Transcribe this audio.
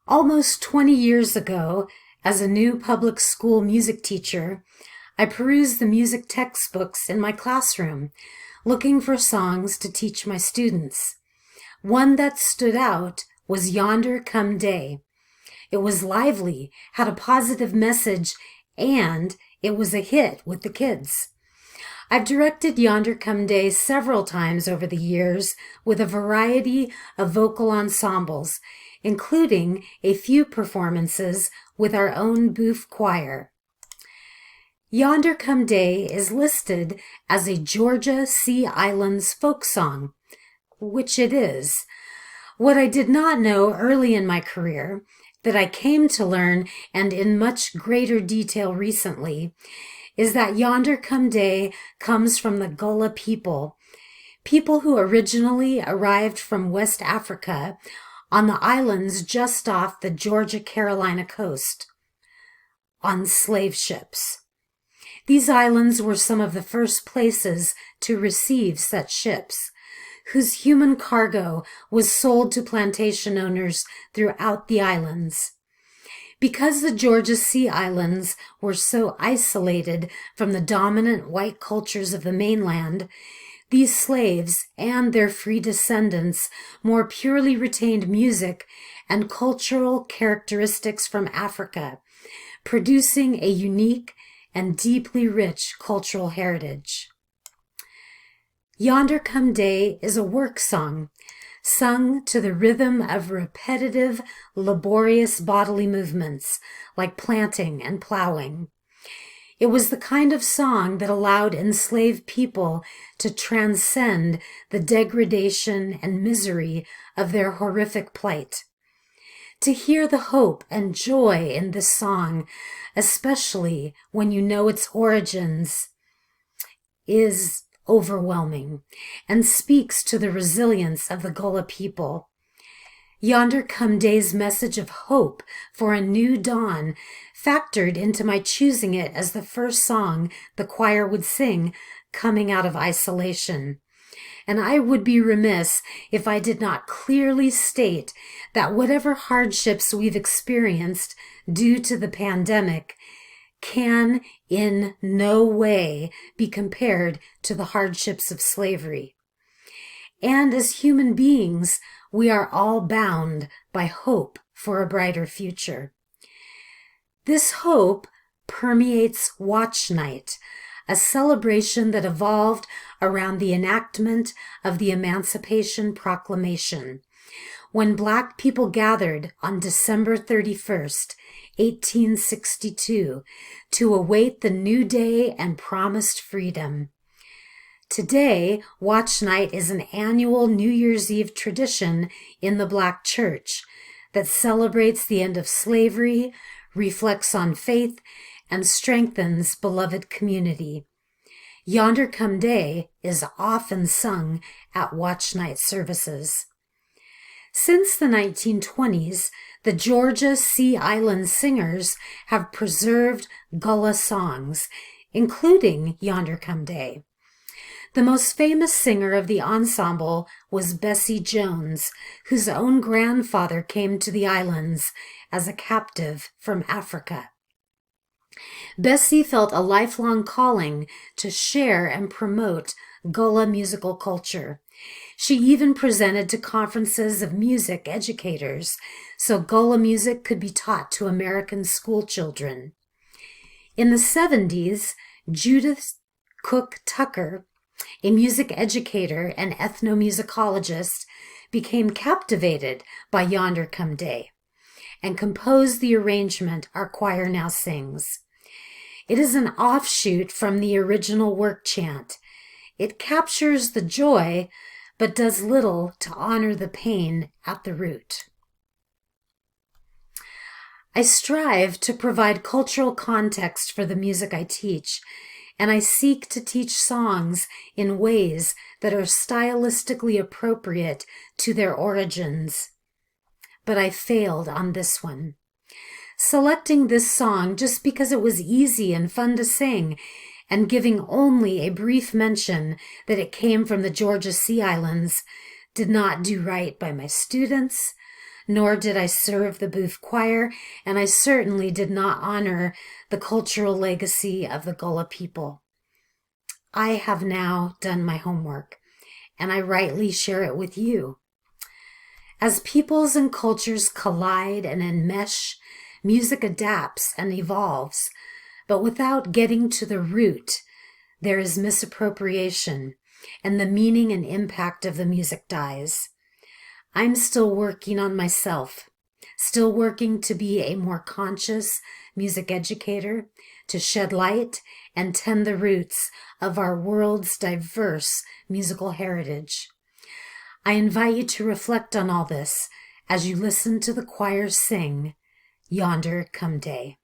Almost 20 years ago, as a new public school music teacher, I perused the music textbooks in my classroom, looking for songs to teach my students. One that stood out was Yonder Come Day. It was lively, had a positive message, and it was a hit with the kids. I've directed Yonder Come Day several times over the years with a variety of vocal ensembles, including a few performances with our own booth choir. Yonder Come Day is listed as a Georgia Sea Islands folk song, which it is. What I did not know early in my career, that I came to learn and in much greater detail recently, is that Yonder Come Day comes from the Gullah people who originally arrived from West Africa on the islands just off the Georgia-Carolina coast, on slave ships. These islands were some of the first places to receive such ships, whose human cargo was sold to plantation owners throughout the islands. Because the Georgia Sea Islands were so isolated from the dominant white cultures of the mainland, these slaves and their free descendants more purely retained music and cultural characteristics from Africa, producing a unique and deeply rich cultural heritage. Yonder Come Day is a work song, sung to the rhythm of repetitive, laborious bodily movements like planting and plowing. It was the kind of song that allowed enslaved people to transcend the degradation and misery of their horrific plight. To hear the hope and joy in this song, especially when you know its origins, is overwhelming and speaks to the resilience of the Gullah people. Yonder Come Day's message of hope for a new dawn factored into my choosing it as the first song the choir would sing coming out of isolation. And I would be remiss if I did not clearly state that whatever hardships we've experienced due to the pandemic can in no way be compared to the hardships of slavery. And as human beings, we are all bound by hope for a brighter future. This hope permeates Watch Night, a celebration that evolved around the enactment of the Emancipation Proclamation, when Black people gathered on December 31st, 1862, to await the new day and promised freedom. Today, Watch Night is an annual New Year's Eve tradition in the Black church that celebrates the end of slavery, reflects on faith, and strengthens beloved community. Yonder Come Day is often sung at Watch Night services. Since the 1920s, the Georgia Sea Island singers have preserved Gullah songs, including Yonder Come Day. The most famous singer of the ensemble was Bessie Jones, whose own grandfather came to the islands as a captive from Africa. Bessie felt a lifelong calling to share and promote Gullah musical culture. She even presented to conferences of music educators so Gullah music could be taught to American school children. In the 70s, Judith Cook Tucker, a music educator and ethnomusicologist, became captivated by Yonder Come Day and composed the arrangement our choir now sings. It is an offshoot from the original work chant. It captures the joy, but does little to honor the pain at the root. I strive to provide cultural context for the music I teach, and I seek to teach songs in ways that are stylistically appropriate to their origins. But I failed on this one. Selecting this song just because it was easy and fun to sing, and giving only a brief mention that it came from the Georgia Sea Islands, did not do right by my students, nor did I serve the booth choir, and I certainly did not honor the cultural legacy of the Gullah people. I have now done my homework, and I rightly share it with you. As peoples and cultures collide and enmesh, music adapts and evolves, but without getting to the root, there is misappropriation, and the meaning and impact of the music dies. I'm still working on myself, still working to be a more conscious music educator, to shed light and tend the roots of our world's diverse musical heritage. I invite you to reflect on all this as you listen to the choir sing Yonder Come Day.